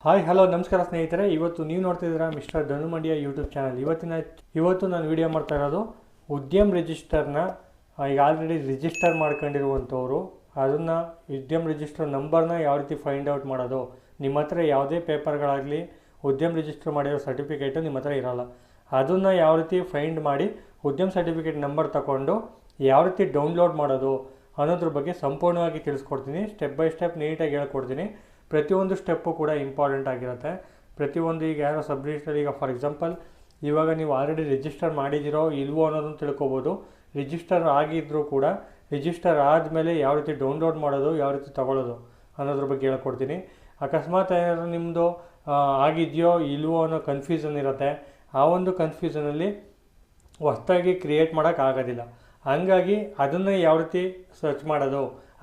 Hi hello ನಮಸ್ಕಾರ ಸ್ನೇಹಿತರೆ. ಇವತ್ತು ನೀವು ನೋಡ್ತಿದ್ದೀರಾ ಮಿಸ್ಟರ್ ಧನು ಮಂಡ್ಯ ಯೂಟ್ಯೂಬ್ ಚಾನಲ್. ಇವತ್ತು ನಾನು ವಿಡಿಯೋ ಮಾಡ್ತಾ ಇರೋದು ಉದ್ಯಮ್ ರಿಜಿಸ್ಟರ್ನ ಈಗ ಆಲ್ರೆಡಿ ರಿಜಿಸ್ಟರ್ ಮಾಡ್ಕೊಂಡಿರುವಂಥವ್ರು ಅದನ್ನು ಉದ್ಯಮ್ ರಿಜಿಸ್ಟರ್ ನಂಬರ್ನ ಯಾವ ರೀತಿ ಫೈಂಡ್ ಔಟ್ ಮಾಡೋದು. ನಿಮ್ಮ ಹತ್ರ ಯಾವುದೇ ಪೇಪರ್ಗಳಾಗಲಿ ಉದ್ಯಮ್ ರಿಜಿಸ್ಟರ್ ಮಾಡಿರೋ ಸರ್ಟಿಫಿಕೇಟು ನಿಮ್ಮ ಹತ್ರ ಇರೋಲ್ಲ. ಅದನ್ನು ಯಾವ ರೀತಿ ಫೈಂಡ್ ಮಾಡಿ ಉದ್ಯಮ್ ಸರ್ಟಿಫಿಕೇಟ್ ನಂಬರ್ ತಗೊಂಡು ಯಾವ ರೀತಿ ಡೌನ್ಲೋಡ್ ಮಾಡೋದು ಅನ್ನೋದ್ರ ಬಗ್ಗೆ ಸಂಪೂರ್ಣವಾಗಿ ತಿಳಿಸ್ಕೊಡ್ತೀನಿ. ಸ್ಟೆಪ್ ಬೈ ಸ್ಟೆಪ್ ನೀಟಾಗಿ ಹೇಳ್ಕೊಡ್ತೀನಿ. ಪ್ರತಿಯೊಂದು ಸ್ಟೆಪ್ಪು ಕೂಡ ಇಂಪಾರ್ಟೆಂಟ್ ಆಗಿರುತ್ತೆ. ಪ್ರತಿಯೊಂದು ಈಗ ಯಾರೋ ಸಬ್ ರಿಜಿಸ್ಟರ್, ಈಗ ಫಾರ್ ಎಕ್ಸಾಂಪಲ್ ಇವಾಗ ನೀವು ಆಲ್ರೆಡಿ ರಿಜಿಸ್ಟರ್ ಮಾಡಿದಿರೋ ಇಲ್ವೋ ಅನ್ನೋದನ್ನು ತಿಳ್ಕೊಬೋದು. ರಿಜಿಸ್ಟರ್ ಆಗಿದ್ದರೂ ಕೂಡ ರಿಜಿಸ್ಟರ್ ಆದಮೇಲೆ ಯಾವ ರೀತಿ ಡೌನ್ಲೋಡ್ ಮಾಡೋದು, ಯಾವ ರೀತಿ ತೊಗೊಳ್ಳೋದು ಅನ್ನೋದ್ರ ಬಗ್ಗೆ ಹೇಳ್ಕೊಡ್ತೀನಿ. ಅಕಸ್ಮಾತ್ ಏನಾದರೂ ನಿಮ್ಮದು ಆಗಿದೆಯೋ ಇಲ್ವೋ ಅನ್ನೋ ಕನ್ಫ್ಯೂಷನ್ ಇರುತ್ತೆ. ಆ ಒಂದು ಕನ್ಫ್ಯೂಷನಲ್ಲಿ ಹೊಸದಾಗಿ ಕ್ರಿಯೇಟ್ ಮಾಡೋಕ್ಕಾಗೋದಿಲ್ಲ. ಹಂಗಾಗಿ ಅದನ್ನು ಯಾವ ರೀತಿ ಸರ್ಚ್ ಮಾಡೋದು,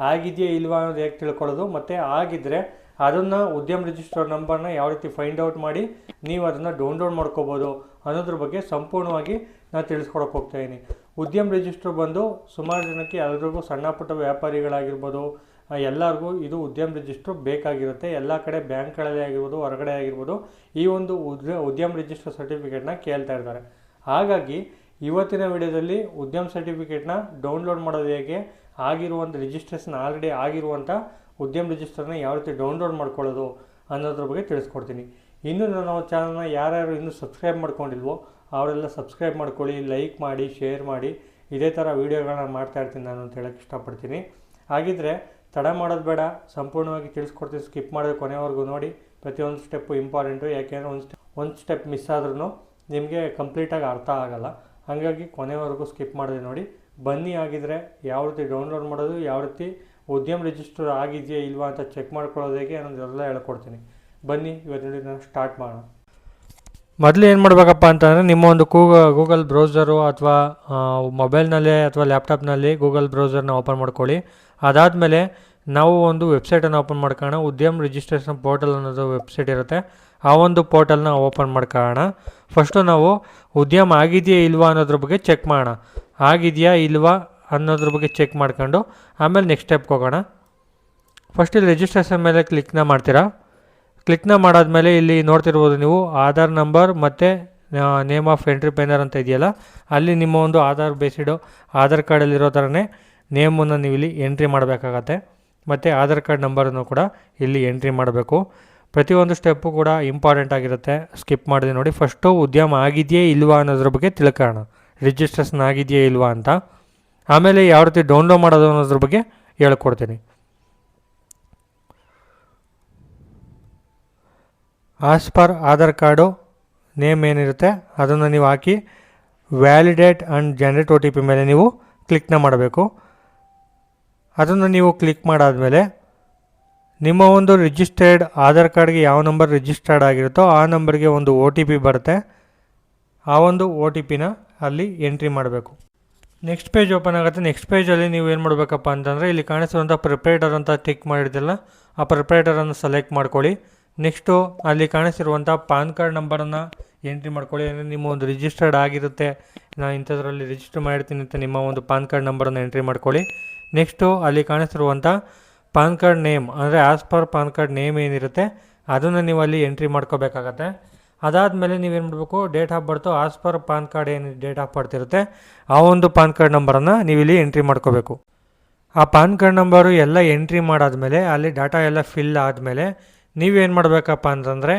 ಆಗಿದೆಯಾ ಇಲ್ವಾ ಅನ್ನೋದು ಹೇಗೆ ತಿಳ್ಕೊಳ್ಳೋದು, ಮತ್ತು ಆಗಿದ್ದರೆ ಅದನ್ನು ಉದ್ಯಮ್ ರಿಜಿಸ್ಟರ್ ನಂಬರ್ನ ಯಾವ ರೀತಿ ಫೈಂಡ್ ಔಟ್ ಮಾಡಿ ನೀವು ಅದನ್ನು ಡೌನ್ಲೋಡ್ ಮಾಡ್ಕೋಬೋದು ಅನ್ನೋದ್ರ ಬಗ್ಗೆ ಸಂಪೂರ್ಣವಾಗಿ ನಾನು ತಿಳಿಸ್ಕೊಡಕ್ಕೆ ಹೋಗ್ತಾಯಿದ್ದೀನಿ. ಉದ್ಯಮ್ ರಿಜಿಸ್ಟರ್ ಬಂದು ಸುಮಾರು ಜನಕ್ಕೆ ಎಲ್ರಿಗೂ, ಸಣ್ಣ ಪುಟ್ಟ ವ್ಯಾಪಾರಿಗಳಾಗಿರ್ಬೋದು, ಎಲ್ಲರಿಗೂ ಇದು ಉದ್ಯಮ್ ರಿಜಿಸ್ಟರ್ ಬೇಕಾಗಿರುತ್ತೆ. ಎಲ್ಲ ಕಡೆ ಬ್ಯಾಂಕ್ಗಳಲ್ಲಿ ಆಗಿರ್ಬೋದು, ಹೊರಗಡೆ ಆಗಿರ್ಬೋದು ಈ ಒಂದು ಉದ್ಯಮ್ ರಿಜಿಸ್ಟರ್ ಸರ್ಟಿಫಿಕೇಟ್ನ ಕೇಳ್ತಾ ಇರ್ತಾರೆ. ಹಾಗಾಗಿ ಇವತ್ತಿನ ವಿಡಿಯೋದಲ್ಲಿ ಉದ್ಯಮ್ ಸರ್ಟಿಫಿಕೇಟ್ನ ಡೌನ್ಲೋಡ್ ಮಾಡೋದು ಹೇಗೆ, ಆಗಿರುವಂಥ ರಿಜಿಸ್ಟ್ರೇಷನ್ ಆಲ್ರೆಡಿ ಆಗಿರುವಂಥ ಉದ್ಯಮ್ ರಿಜಿಸ್ಟರ್ನ ಯಾವ ರೀತಿ ಡೌನ್ಲೋಡ್ ಮಾಡ್ಕೊಳ್ಳೋದು ಅನ್ನೋದ್ರ ಬಗ್ಗೆ ತಿಳಿಸ್ಕೊಡ್ತೀನಿ. ಇನ್ನೂ ನಮ್ಮ ಚಾನಲ್ನ ಯಾರ್ಯಾರು ಇನ್ನೂ ಸಬ್ಸ್ಕ್ರೈಬ್ ಮಾಡ್ಕೊಂಡಿಲ್ವೋ ಅವರೆಲ್ಲ ಸಬ್ಸ್ಕ್ರೈಬ್ ಮಾಡ್ಕೊಳ್ಳಿ, ಲೈಕ್ ಮಾಡಿ, ಶೇರ್ ಮಾಡಿ. ಇದೇ ಥರ ವೀಡಿಯೋಗಳನ್ನ ಮಾಡ್ತಾಯಿರ್ತೀನಿ ನಾನು ಅಂತ ಹೇಳೋಕ್ಕೆ ಇಷ್ಟಪಡ್ತೀನಿ. ಹಾಗಿದ್ದರೆ ತಡ ಮಾಡೋದು ಬೇಡ, ಸಂಪೂರ್ಣವಾಗಿ ತಿಳಿಸ್ಕೊಡ್ತೀನಿ. ಸ್ಕಿಪ್ ಮಾಡಿದ್ರೆ ಕೊನೆವರೆಗೂ ನೋಡಿ. ಪ್ರತಿಯೊಂದು ಸ್ಟೆಪ್ಪು ಇಂಪಾರ್ಟೆಂಟು. ಯಾಕೆಂದರೆ ಒಂದು ಸ್ಟೆಪ್ ಮಿಸ್ ಆದ್ರೂ ನಿಮಗೆ ಕಂಪ್ಲೀಟಾಗಿ ಅರ್ಥ ಆಗೋಲ್ಲ. ಹಾಗಾಗಿ ಕೊನೆವರೆಗೂ ಸ್ಕಿಪ್ ಮಾಡಿದೆ ನೋಡಿ. ಬನ್ನಿ, ಆಗಿದ್ದರೆ ಯಾವ ರೀತಿ ಡೌನ್ಲೋಡ್ ಮಾಡೋದು, ಯಾವ ರೀತಿ ಉದ್ಯಮ್ ರಿಜಿಸ್ಟರ್ ಆಗಿದೆಯಾ ಇಲ್ವಾ ಅಂತ ಚೆಕ್ ಮಾಡ್ಕೊಳ್ಳೋದು ಹೇಗೆ ಅನ್ನೋದೆಲ್ಲ ಹೇಳ್ಕೊಡ್ತೀನಿ. ಬನ್ನಿ ಇವತ್ತು ನಾನು ಸ್ಟಾರ್ಟ್ ಮಾಡೋಣ. ಮೊದಲು ಏನು ಮಾಡಬೇಕಪ್ಪ ಅಂತಂದರೆ ನಿಮ್ಮ ಒಂದು ಗೂಗಲ್ ಬ್ರೌಸರು ಅಥವಾ ಮೊಬೈಲ್ನಲ್ಲೇ ಅಥವಾ ಲ್ಯಾಪ್ಟಾಪ್ನಲ್ಲಿ ಗೂಗಲ್ ಬ್ರೌಸರ್ನ ಓಪನ್ ಮಾಡ್ಕೊಳ್ಳಿ. ಅದಾದಮೇಲೆ ನಾವು ಒಂದು ವೆಬ್ಸೈಟನ್ನು ಓಪನ್ ಮಾಡ್ಕೊಳ್ಳೋಣ. ಉದ್ಯಮ್ ರಿಜಿಸ್ಟ್ರೇಷನ್ ಪೋರ್ಟಲ್ ಅನ್ನೋದು ವೆಬ್ಸೈಟ್ ಇರುತ್ತೆ. ಆ ಒಂದು ಪೋರ್ಟಲ್ನ ಓಪನ್ ಮಾಡ್ಕೊಳ್ಳೋಣ. ಫಸ್ಟು ನಾವು ಉದ್ಯಮ ಆಗಿದೆಯಾ ಇಲ್ವಾ ಅನ್ನೋದ್ರ ಬಗ್ಗೆ ಚೆಕ್ ಮಾಡೋಣ. ಆಗಿದೆಯಾ ಇಲ್ವಾ ಅನ್ನೋದ್ರ ಬಗ್ಗೆ ಚೆಕ್ ಮಾಡ್ಕೊಂಡು ಆಮೇಲೆ ನೆಕ್ಸ್ಟ್ ಸ್ಟೆಪ್ಗೆ ಹೋಗೋಣ. ಫಸ್ಟ್ ಇಲ್ಲಿ ರಿಜಿಸ್ಟ್ರೇಷನ್ ಮೇಲೆ ಕ್ಲಿಕ್ನ ಮಾಡ್ತೀರಾ. ಕ್ಲಿಕ್ನ ಮಾಡಾದ್ಮೇಲೆ ಇಲ್ಲಿ ನೋಡ್ತಿರ್ಬೋದು ನೀವು ಆಧಾರ್ ನಂಬರ್ ಮತ್ತು ನೇಮ್ ಆಫ್ ಎಂಟ್ರಿ ಪೇನರ್ ಅಂತ ಇದೆಯಲ್ಲ, ಅಲ್ಲಿ ನಿಮ್ಮ ಒಂದು ಆಧಾರ್ ಬೇಸಿಡು ಆಧಾರ್ ಕಾರ್ಡಲ್ಲಿರೋ ಥರನೇ ನೇಮನ್ನು ನೀವು ಇಲ್ಲಿ ಎಂಟ್ರಿ ಮಾಡಬೇಕಾಗತ್ತೆ. ಮತ್ತು ಆಧಾರ್ ಕಾರ್ಡ್ ನಂಬರನ್ನು ಕೂಡ ಇಲ್ಲಿ ಎಂಟ್ರಿ ಮಾಡಬೇಕು. ಪ್ರತಿಯೊಂದು ಸ್ಟೆಪ್ಪು ಕೂಡ ಇಂಪಾರ್ಟೆಂಟ್ ಆಗಿರುತ್ತೆ. ಸ್ಕಿಪ್ ಮಾಡಿದೆ ನೋಡಿ. ಫಸ್ಟು ಉದ್ಯಮ ಆಗಿದೆಯೇ ಇಲ್ವಾ ಅನ್ನೋದ್ರ ಬಗ್ಗೆ ತಿಳ್ಕೊಳ್ಳೋಣ, ರಿಜಿಸ್ಟ್ರೇಷನ್ ಆಗಿದೆಯೇ ಇಲ್ವಾ ಅಂತ. ಆಮೇಲೆ ಯಾವ ರೀತಿ ಡೌನ್ಲೋಡ್ ಮಾಡೋದು ಅನ್ನೋದ್ರ ಬಗ್ಗೆ ಹೇಳ್ಕೊಡ್ತೀನಿ. As per Aadhaar card name ಏನಿರುತ್ತೆ ಅದನ್ನು ನೀವು ಹಾಕಿ ವ್ಯಾಲಿಡೇಟ್ ಆ್ಯಂಡ್ ಜನರೇಟ್ OTP ಮೇಲೆ ನೀವು ಕ್ಲಿಕ್ನ ಮಾಡಬೇಕು. ಅದನ್ನು ನೀವು ಕ್ಲಿಕ್ ಮಾಡಾದಮೇಲೆ ನಿಮ್ಮ ಒಂದು ರಿಜಿಸ್ಟರ್ಡ್ ಆಧಾರ್ ಕಾರ್ಡ್ಗೆ ಯಾವ ನಂಬರ್ ರಿಜಿಸ್ಟರ್ಡ್ ಆಗಿರುತ್ತೋ ಆ ನಂಬರ್ಗೆ ಒಂದು OTP ಬರುತ್ತೆ. ಆ ಒಂದು OTPನ ಅಲ್ಲಿ ಎಂಟ್ರಿ ಮಾಡಬೇಕು. ನೆಕ್ಸ್ಟ್ ಪೇಜ್ ಓಪನ್ ಆಗುತ್ತೆ. ನೆಕ್ಸ್ಟ್ ಪೇಜಲ್ಲಿ ನೀವು ಏನು ಮಾಡಬೇಕಪ್ಪ ಅಂತಂದರೆ ಇಲ್ಲಿ ಕಾಣಿಸುವಂಥ ಪ್ರಿಪರೇಟರ್ ಅಂತ ಟಿಕ್ ಮಾಡಿರ್ತಿಲ್ಲ, ಆ ಪ್ರಿಪರೇಟರನ್ನು ಸೆಲೆಕ್ಟ್ ಮಾಡ್ಕೊಳ್ಳಿ. ನೆಕ್ಸ್ಟು ಅಲ್ಲಿ ಕಾಣಿಸಿರುವಂಥ ಪಾನ್ ಕಾರ್ಡ್ ನಂಬರನ್ನು ಎಂಟ್ರಿ ಮಾಡ್ಕೊಳ್ಳಿ. ಅಂದರೆ ನಿಮ್ಮ ಒಂದು ರಿಜಿಸ್ಟರ್ಡ್ ಆಗಿರುತ್ತೆ, ನಾನು ಇಂಥದ್ರಲ್ಲಿ ರಿಜಿಸ್ಟರ್ ಮಾಡಿರ್ತೀನಿ ಅಂತ ನಿಮ್ಮ ಒಂದು ಪಾನ್ ಕಾರ್ಡ್ ನಂಬರನ್ನು ಎಂಟ್ರಿ ಮಾಡ್ಕೊಳ್ಳಿ. ನೆಕ್ಸ್ಟು ಅಲ್ಲಿ ಕಾಣಿಸಿರುವಂಥ ಪಾನ್ ಕಾರ್ಡ್ ನೇಮ್, ಅಂದರೆ as per PAN card name ಏನಿರುತ್ತೆ ಅದನ್ನು ನೀವು ಅಲ್ಲಿ ಎಂಟ್ರಿ ಮಾಡ್ಕೋಬೇಕಾಗತ್ತೆ. ಅದಾದಮೇಲೆ ನೀವೇನು ಮಾಡಬೇಕು, date of birth as per PAN card ಏನು ಡೇಟ್ ಆಫ್ ಬರ್ತ್ ಇರುತ್ತೆ ಆ ಒಂದು ಪಾನ್ ಕಾರ್ಡ್ ನಂಬರನ್ನು ನೀವು ಇಲ್ಲಿ ಎಂಟ್ರಿ ಮಾಡ್ಕೋಬೇಕು. ಆ ಪಾನ್ ಕಾರ್ಡ್ ನಂಬರು ಎಲ್ಲ ಎಂಟ್ರಿ ಮಾಡಾದಮೇಲೆ ಅಲ್ಲಿ ಡಾಟಾ ಎಲ್ಲ ಫಿಲ್ ಆದಮೇಲೆ ನೀವೇನು ಮಾಡಬೇಕಪ್ಪ ಅಂತಂದರೆ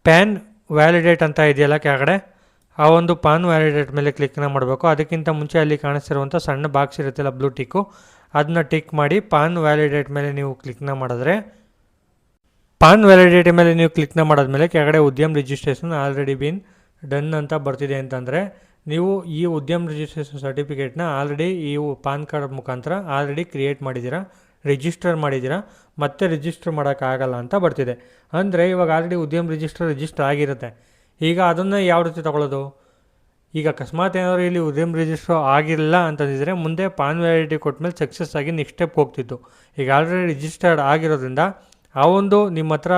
ಪ್ಯಾನ್ ವ್ಯಾಲಿಡೇಟ್ ಅಂತ ಇದೆಯಲ್ಲ ಕೆಳಗಡೆ, ಆ ಒಂದು ಪಾನ್ ವ್ಯಾಲಿಡೇಟ್ ಮೇಲೆ ಕ್ಲಿಕ್ನ ಮಾಡಬೇಕು. ಅದಕ್ಕಿಂತ ಮುಂಚೆ ಅಲ್ಲಿ ಕಾಣಿಸ್ತಿರುವಂಥ ಸಣ್ಣ ಬಾಕ್ಸ್ ಇರುತ್ತಲ್ಲ ಬ್ಲೂ ಟಿಕ್ಕು, ಅದನ್ನ ಟಿಕ್ ಮಾಡಿ ಪಾನ್ ವ್ಯಾಲಿಡೇಟ್ ಮೇಲೆ ನೀವು ಕ್ಲಿಕ್ನ ಮಾಡಿದ್ರೆ, ಪಾನ್ ವ್ಯಾಲಿಡೇಟ್ ಮೇಲೆ ನೀವು ಕ್ಲಿಕ್ನ ಮಾಡಾದ್ಮೇಲೆ ಕೆಳಗಡೆ ಉದ್ಯಮ್ ರಿಜಿಸ್ಟ್ರೇಷನ್ ಆಲ್ರೆಡಿ ಬೀನ್ ಡನ್ ಅಂತ ಬರ್ತಿದೆ. ಅಂತಂದರೆ ನೀವು ಈ ಉದ್ಯಮ್ ರಿಜಿಸ್ಟ್ರೇಷನ್ ಸರ್ಟಿಫಿಕೇಟ್ನ ಆಲ್ರೆಡಿ ಈ ಪಾನ್ ಕಾರ್ಡ್ ಮುಖಾಂತರ ಆಲ್ರೆಡಿ ಕ್ರಿಯೇಟ್ ಮಾಡಿದ್ದೀರಾ, ರಿಜಿಸ್ಟರ್ ಮಾಡಿದ್ದೀರಾ, ಮತ್ತೆ ರಿಜಿಸ್ಟರ್ ಮಾಡೋಕ್ಕಾಗಲ್ಲ ಅಂತ ಬರ್ತಿದೆ. ಅಂದರೆ ಇವಾಗ ಆಲ್ರೆಡಿ ಉದ್ಯಮ್ ರಿಜಿಸ್ಟರ್ ಆಗಿರುತ್ತೆ. ಈಗ ಅದನ್ನು ಯಾವ ರೀತಿ ತೊಗೊಳ್ಳೋದು, ಈಗ ಅಕಸ್ಮಾತ್ ಏನಾದರೂ ಇಲ್ಲಿ ಉದ್ಯಮ್ ರಿಜಿಸ್ಟರ್ ಆಗಿಲ್ಲ ಅಂತಂದಿದ್ರೆ ಮುಂದೆ ಪಾನ್ ವ್ಯಾಲಿಡಿಟಿ ಕೊಟ್ಟಮೇಲೆ ಸಕ್ಸಸ್ ಆಗಿ ನೆಕ್ಸ್ಟ್ ಸ್ಟೆಪ್ ಹೋಗ್ತಿತ್ತು. ಈಗ ಆಲ್ರೆಡಿ ರಿಜಿಸ್ಟರ್ಡ್ ಆಗಿರೋದ್ರಿಂದ ಆ ಒಂದು ನಿಮ್ಮ ಹತ್ರ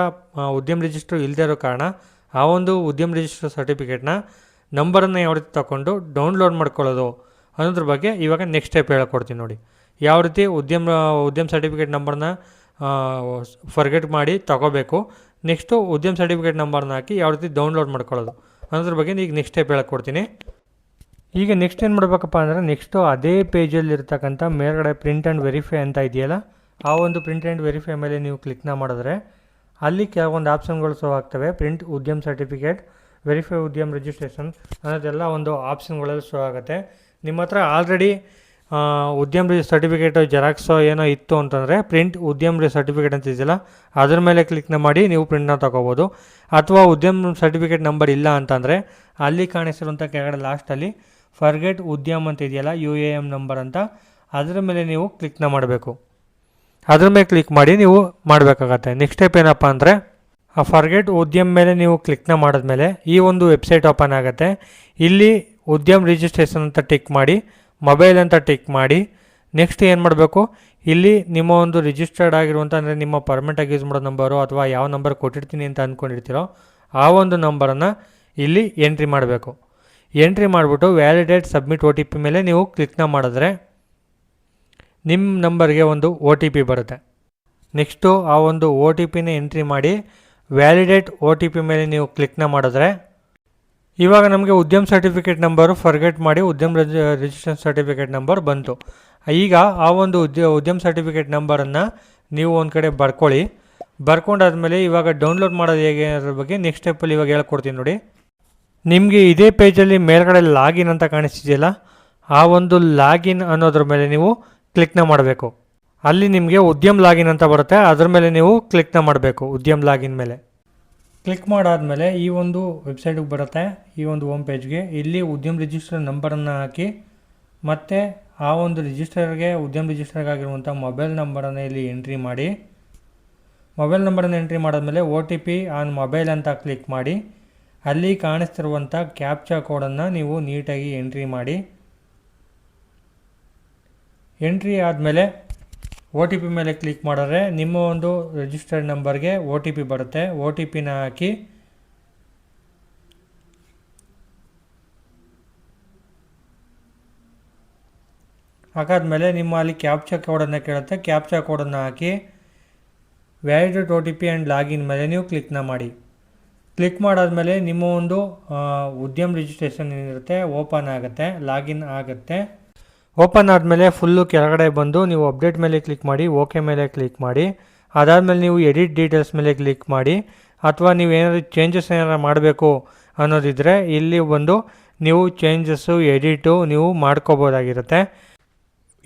ಉದ್ಯಮ್ ರಿಜಿಸ್ಟರ್ ಇಲ್ಲದೇ ಇರೋ ಕಾರಣ ಆ ಒಂದು ಉದ್ಯಮ್ ರಿಜಿಸ್ಟರ್ ಸರ್ಟಿಫಿಕೇಟ್ನ ನಂಬರನ್ನು ಯಾವ ರೀತಿ ತಗೊಂಡು ಡೌನ್ಲೋಡ್ ಮಾಡ್ಕೊಳ್ಳೋದು ಅನ್ನೋದ್ರ ಬಗ್ಗೆ ಇವಾಗ ನೆಕ್ಸ್ಟ್ ಸ್ಟೆಪ್ ಹೇಳ್ಕೊಡ್ತೀನಿ ನೋಡಿ. ಯಾವ ರೀತಿ ಉದ್ಯಮ್ ಸರ್ಟಿಫಿಕೇಟ್ ನಂಬರ್ನ ಫರ್ಗೆಟ್ ಮಾಡಿ ತಗೋಬೇಕು. ನೆಕ್ಸ್ಟು ಉದ್ಯಮ ಸರ್ಟಿಫಿಕೇಟ್ ನಂಬರ್ನ ಹಾಕಿ ಯಾವ ರೀತಿ ಡೌನ್ಲೋಡ್ ಮಾಡ್ಕೊಳ್ಳೋದು ಅನ್ನೋದ್ರ ಬಗ್ಗೆ ಈಗ ನೆಕ್ಸ್ಟ್ ಸ್ಟೆಪ್ ಹೇಳ್ಕೊಡ್ತೀನಿ. ಈಗ ನೆಕ್ಸ್ಟ್ ಏನು ಮಾಡಬೇಕಪ್ಪ ಅಂದರೆ ನೆಕ್ಸ್ಟು ಅದೇ ಪೇಜಲ್ಲಿ ಇರ್ತಕ್ಕಂಥ ಮೇಲ್ಗಡೆ ಪ್ರಿಂಟ್ ಆ್ಯಂಡ್ ವೆರಿಫೈ ಅಂತ ಇದೆಯಲ್ಲ, ಆ ಒಂದು ಪ್ರಿಂಟ್ ಆ್ಯಂಡ್ ವೆರಿಫೈ ಮೇಲೆ ನೀವು ಕ್ಲಿಕ್ನ ಮಾಡಿದ್ರೆ ಅಲ್ಲಿ ಕೆಲವೊಂದು ಆಪ್ಷನ್ಗಳು ಶೋ ಆಗ್ತವೆ. ಪ್ರಿಂಟ್ ಉದ್ಯಮ ಸರ್ಟಿಫಿಕೇಟ್, ವೆರಿಫೈ ಉದ್ಯಮ ರಿಜಿಸ್ಟ್ರೇಷನ್ ಅನ್ನೋದೆಲ್ಲ ಒಂದು ಆಪ್ಷನ್ಗಳಲ್ಲಿ ಶೋ ಆಗುತ್ತೆ. ನಿಮ್ಮ ಹತ್ರ ಆಲ್ರೆಡಿ ಉದ್ಯಮ ಸರ್ಟಿಫಿಕೇಟು ಜೆರಾಕ್ಸೋ ಏನೋ ಇತ್ತು ಅಂತಂದರೆ ಪ್ರಿಂಟ್ ಉದ್ಯಮ ಸರ್ಟಿಫಿಕೇಟ್ ಅಂತ ಇದೆಯಲ್ಲ ಅದ್ರ ಮೇಲೆ ಕ್ಲಿಕ್ನ ಮಾಡಿ ನೀವು ಪ್ರಿಂಟ್ನ ತೊಗೋಬೋದು. ಅಥವಾ ಉದ್ಯಮ ಸರ್ಟಿಫಿಕೇಟ್ ನಂಬರ್ ಇಲ್ಲ ಅಂತಂದರೆ ಅಲ್ಲಿ ಕಾಣಿಸಿರುವಂಥ ಕೆಳಗಡೆ ಲಾಸ್ಟಲ್ಲಿ ಫರ್ಗೆಟ್ ಉದ್ಯಮ ಅಂತ ಇದೆಯಲ್ಲ UAM ನಂಬರ್ ಅಂತ, ಅದರ ಮೇಲೆ ನೀವು ಕ್ಲಿಕ್ನ ಮಾಡಬೇಕು. ಅದ್ರ ಮೇಲೆ ಕ್ಲಿಕ್ ಮಾಡಿ ನೀವು ಮಾಡಬೇಕಾಗತ್ತೆ. ನೆಕ್ಸ್ಟ್ ಸ್ಟೆಪ್ ಏನಪ್ಪ ಅಂದರೆ ಆ ಫರ್ಗೆಟ್ ಉದ್ಯಮ ಮೇಲೆ ನೀವು ಕ್ಲಿಕ್ನ ಮಾಡಿದ್ಮೇಲೆ ಈ ಒಂದು ವೆಬ್ಸೈಟ್ ಓಪನ್ ಆಗುತ್ತೆ. ಇಲ್ಲಿ ಉದ್ಯಮ ರಿಜಿಸ್ಟ್ರೇಷನ್ ಅಂತ ಟಿಕ್ ಮಾಡಿ, ಮೊಬೈಲ್ ಅಂತ ಟಿಕ್ ಮಾಡಿ, ನೆಕ್ಸ್ಟ್ ಏನು ಮಾಡಬೇಕು, ಇಲ್ಲಿ ನಿಮ್ಮ ಒಂದು ರಿಜಿಸ್ಟರ್ಡ್ ಆಗಿರುವಂಥ ಅಂದರೆ ನಿಮ್ಮ ಪರ್ಮನೆಂಟಾಗಿ ಯೂಸ್ ಮಾಡೋ ನಂಬರು ಅಥವಾ ಯಾವ ನಂಬರ್ ಕೊಟ್ಟಿರ್ತೀನಿ ಅಂತ ಅಂದ್ಕೊಂಡಿರ್ತೀರೋ ಆ ಒಂದು ನಂಬರನ್ನು ಇಲ್ಲಿ ಎಂಟ್ರಿ ಮಾಡಬೇಕು. ಎಂಟ್ರಿ ಮಾಡಿಬಿಟ್ಟು ವ್ಯಾಲಿಡೇಟ್ ಸಬ್ಮಿಟ್ OTP ಮೇಲೆ ನೀವು ಕ್ಲಿಕ್ನ ಮಾಡಿದ್ರೆ ನಿಮ್ಮ ನಂಬರ್ಗೆ ಒಂದು OTP ಬರುತ್ತೆ. ನೆಕ್ಸ್ಟು ಆ ಒಂದು OTPನ ಎಂಟ್ರಿ ಮಾಡಿ ವ್ಯಾಲಿಡೇಟ್ OTP ಮೇಲೆ ನೀವು ಕ್ಲಿಕ್ನ ಮಾಡಿದ್ರೆ ಇವಾಗ ನಮಗೆ ಉದ್ಯಮ ಸರ್ಟಿಫಿಕೇಟ್ ನಂಬರು ಫರ್ಗೆಟ್ ಮಾಡಿ ಉದ್ಯಮ ರಿಜಿಸ್ಟ್ರೇಷನ್ ಸರ್ಟಿಫಿಕೇಟ್ ನಂಬರ್ ಬಂತು. ಈಗ ಆ ಒಂದು ಉದ್ಯಮ ಸರ್ಟಿಫಿಕೇಟ್ ನಂಬರನ್ನು ನೀವು ಒಂದು ಕಡೆ ಬರ್ಕೊಳ್ಳಿ. ಬರ್ಕೊಂಡಾದ್ಮೇಲೆ ಇವಾಗ ಡೌನ್ಲೋಡ್ ಮಾಡೋದು ಹೇಗೆ ಅನ್ನೋದ್ರ ಬಗ್ಗೆ ನೆಕ್ಸ್ಟ್ ಸ್ಟೆಪ್ಪಲ್ಲಿ ಇವಾಗ ಹೇಳ್ಕೊಡ್ತೀನಿ ನೋಡಿ. ನಿಮಗೆ ಇದೇ ಪೇಜಲ್ಲಿ ಮೇಲ್ಗಡೆ ಲಾಗಿನ್ ಅಂತ ಕಾಣಿಸ್ತಿದೆಯಲ್ಲ, ಆ ಒಂದು ಲಾಗಿನ್ ಅನ್ನೋದ್ರ ಮೇಲೆ ನೀವು ಕ್ಲಿಕ್ನ ಮಾಡಬೇಕು. ಅಲ್ಲಿ ನಿಮಗೆ ಉದ್ಯಮ ಲಾಗಿನ್ ಅಂತ ಬರುತ್ತೆ, ಅದ್ರ ಮೇಲೆ ನೀವು ಕ್ಲಿಕ್ನ ಮಾಡಬೇಕು. ಉದ್ಯಮ ಲಾಗಿನ್ ಮೇಲೆ ಕ್ಲಿಕ್ ಮಾಡಾದಮೇಲೆ ಈ ಒಂದು ವೆಬ್ಸೈಟಿಗೆ ಬರುತ್ತೆ, ಈ ಒಂದು ಹೋಮ್ ಪೇಜ್ಗೆ. ಇಲ್ಲಿ ಉದ್ಯಮ ರಿಜಿಸ್ಟರ್ ನಂಬರನ್ನು ಹಾಕಿ ಮತ್ತು ಆ ಒಂದು ರಿಜಿಸ್ಟರ್ಗೆ ಉದ್ಯಮ ರಿಜಿಸ್ಟರ್ಗಾಗಿರುವಂಥ ಮೊಬೈಲ್ ನಂಬರನ್ನು ಇಲ್ಲಿ ಎಂಟ್ರಿ ಮಾಡಿ. ಮೊಬೈಲ್ ನಂಬರನ್ನು ಎಂಟ್ರಿ ಮಾಡಾದಮೇಲೆ OTP ಆನ್ ಮೊಬೈಲ್ ಅಂತ ಕ್ಲಿಕ್ ಮಾಡಿ ಅಲ್ಲಿ ಕಾಣಿಸ್ತಿರುವಂಥ ಕ್ಯಾಪ್ಚಾ ಕೋಡನ್ನು ನೀವು ನೀಟಾಗಿ ಎಂಟ್ರಿ ಮಾಡಿ. ಎಂಟ್ರಿ ಆದಮೇಲೆ OTP ಮೇಲೆ ಕ್ಲಿಕ್ ಮಾಡಿದ್ರೆ ನಿಮ್ಮ ಒಂದು ರಿಜಿಸ್ಟರ್ಡ್ ನಂಬರ್ಗೆ OTP ಬರುತ್ತೆ. OTPನ ಹಾಕಿ ಹಾಕಾದ್ಮೇಲೆ ನಿಮ್ಮ ಅಲ್ಲಿ ಕ್ಯಾಪ್ಚಾ ಕೋಡನ್ನು ಕೇಳುತ್ತೆ. ಕ್ಯಾಪ್ಚಾ ಕೋಡನ್ನು ಹಾಕಿ ವ್ಯಾಲಿಡೇಟ್ OTP ಆ್ಯಂಡ್ ಲಾಗಿನ್ ಮೇಲೆ ನೀವು ಕ್ಲಿಕ್ನ ಮಾಡಿ. ಕ್ಲಿಕ್ ಮಾಡಾದಮೇಲೆ ನಿಮ್ಮ ಒಂದು ಉದ್ಯಮ ರಿಜಿಸ್ಟ್ರೇಷನ್ ಏನಿರುತ್ತೆ ಓಪನ್ ಆಗುತ್ತೆ, ಲಾಗಿನ್ ಆಗುತ್ತೆ. ಓಪನ್ ಆದಮೇಲೆ ಫುಲ್ಲು ಕೆಳಗಡೆ ಬಂದು ನೀವು ಅಪ್ಡೇಟ್ ಮೇಲೆ ಕ್ಲಿಕ್ ಮಾಡಿ, ಓಕೆ ಮೇಲೆ ಕ್ಲಿಕ್ ಮಾಡಿ. ಅದಾದಮೇಲೆ ನೀವು ಎಡಿಟ್ ಡೀಟೇಲ್ಸ್ ಮೇಲೆ ಕ್ಲಿಕ್ ಮಾಡಿ. ಅಥವಾ ನೀವು ಏನಾದರೂ ಚೇಂಜಸ್ ಏನಾರು ಮಾಡಬೇಕು ಅನ್ನೋದಿದ್ದರೆ ಇಲ್ಲಿ ಬಂದು ನೀವು ಚೇಂಜಸ್ಸು ಎಡಿಟು ನೀವು ಮಾಡ್ಕೋಬೋದಾಗಿರುತ್ತೆ.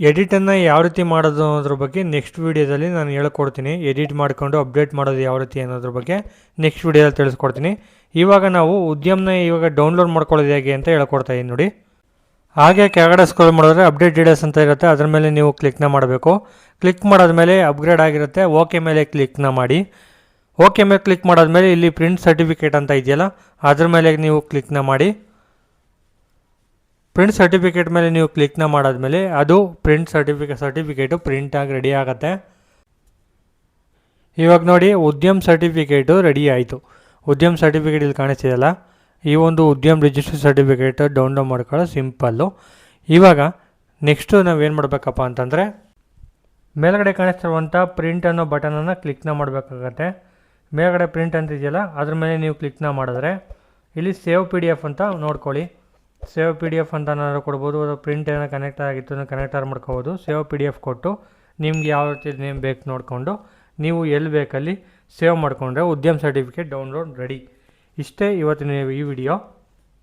ಎಡಿಟನ್ನು ಯಾವ ರೀತಿ ಮಾಡೋದು ಅನ್ನೋದ್ರ ಬಗ್ಗೆ ನೆಕ್ಸ್ಟ್ ವೀಡಿಯೋದಲ್ಲಿ ನಾನು ಹೇಳ್ಕೊಡ್ತೀನಿ. ಎಡಿಟ್ ಮಾಡಿಕೊಂಡು ಅಪ್ಡೇಟ್ ಮಾಡೋದು ಯಾವ ರೀತಿ ಅನ್ನೋದ್ರ ಬಗ್ಗೆ ನೆಕ್ಸ್ಟ್ ವೀಡಿಯೋದಲ್ಲಿ ತಿಳಿಸ್ಕೊಡ್ತೀನಿ. ಇವಾಗ ನಾವು ಉದ್ಯಮನ ಇವಾಗ ಡೌನ್ಲೋಡ್ ಮಾಡ್ಕೊಳ್ಳೋದು ಹೇಗೆ ಅಂತ ಹೇಳ್ಕೊಡ್ತಾ ಇದ್ದೀನಿ ನೋಡಿ. ಹಾಗೆ ಕೆಳಗಡೆ ಸ್ಕ್ರೋಲ್ ಮಾಡಿದ್ರೆ ಅಪ್ಡೇಟ್ ಡೀಟೇಲ್ಸ್ ಅಂತ ಇರುತ್ತೆ, ಅದ್ರ ಮೇಲೆ ನೀವು ಕ್ಲಿಕ್ನ ಮಾಡಬೇಕು. ಕ್ಲಿಕ್ ಮಾಡಾದ್ಮೇಲೆ ಅಪ್ಗ್ರೇಡ್ ಆಗಿರುತ್ತೆ, ಓಕೆ ಮೇಲೆ ಕ್ಲಿಕ್ನ ಮಾಡಿ. ಓಕೆ ಮೇಲೆ ಕ್ಲಿಕ್ ಮಾಡಾದ್ಮೇಲೆ ಇಲ್ಲಿ ಪ್ರಿಂಟ್ ಸರ್ಟಿಫಿಕೇಟ್ ಅಂತ ಇದೆಯಲ್ಲ ಅದ್ರ ಮೇಲೆ ನೀವು ಕ್ಲಿಕ್ನ ಮಾಡಿ. ಪ್ರಿಂಟ್ ಸರ್ಟಿಫಿಕೇಟ್ ಮೇಲೆ ನೀವು ಕ್ಲಿಕ್ನ ಮಾಡಾದ್ಮೇಲೆ ಅದು ಪ್ರಿಂಟ್ ಸರ್ಟಿಫಿಕೇಟು ಪ್ರಿಂಟಾಗಿ ರೆಡಿ ಆಗುತ್ತೆ. ಇವಾಗ ನೋಡಿ ಉದ್ಯಮ ಸರ್ಟಿಫಿಕೇಟು ರೆಡಿ ಆಯಿತು. ಉದ್ಯಮ ಸರ್ಟಿಫಿಕೇಟ್ ಇಲ್ಲಿ ಕಾಣಿಸ್ತಿದೆಯಲ್ಲ, ಈ ಒಂದು ಉದ್ಯಮ ರಿಜಿಸ್ಟರ್ ಸರ್ಟಿಫಿಕೇಟ್ ಡೌನ್ಲೋಡ್ ಮಾಡ್ಕೊಳ್ಳೋ ಸಿಂಪಲ್ಲು. ಇವಾಗ ನೆಕ್ಸ್ಟು ನಾವೇನು ಮಾಡಬೇಕಪ್ಪ ಅಂತಂದರೆ ಮೇಲ್ಗಡೆ ಕಾಣಿಸ್ತಿರುವಂಥ ಪ್ರಿಂಟ್ ಅನ್ನೋ ಬಟನನ್ನು ಕ್ಲಿಕ್ನ ಮಾಡಬೇಕಾಗತ್ತೆ. ಮೇಲ್ಗಡೆ ಪ್ರಿಂಟ್ ಅಂತ ಇದೆಯಲ್ಲ ಅದ್ರ ಮೇಲೆ ನೀವು ಕ್ಲಿಕ್ನ ಮಾಡಿದ್ರೆ ಇಲ್ಲಿ ಸೇವ್ PDF ಅಂತ ನೋಡ್ಕೊಳ್ಳಿ. ಸೇವ್ PDF ಅಂತ ಏನಾದ್ರು ಕೊಡ್ಬೋದು, ಅದು ಪ್ರಿಂಟ್ ಏನೋ ಕನೆಕ್ಟ್ ಆಗಿತ್ತು ಕನೆಕ್ಟರ್ ಮಾಡ್ಕೋಬೋದು. ಸೇವ್ PDF ಕೊಟ್ಟು ನಿಮ್ಗೆ ಯಾವ ರೀತಿ ನೇಮ್ ಬೇಕು ನೋಡಿಕೊಂಡು ನೀವು ಎಲ್ಲಿ ಬೇಕಲ್ಲಿ ಸೇವ್ ಮಾಡಿಕೊಂಡ್ರೆ ಉದ್ಯಮ ಸರ್ಟಿಫಿಕೇಟ್ ಡೌನ್ಲೋಡ್ ರೆಡಿ. ಇಷ್ಟೇ ಇವತ್ತಿನ ಈ ವಿಡಿಯೋ.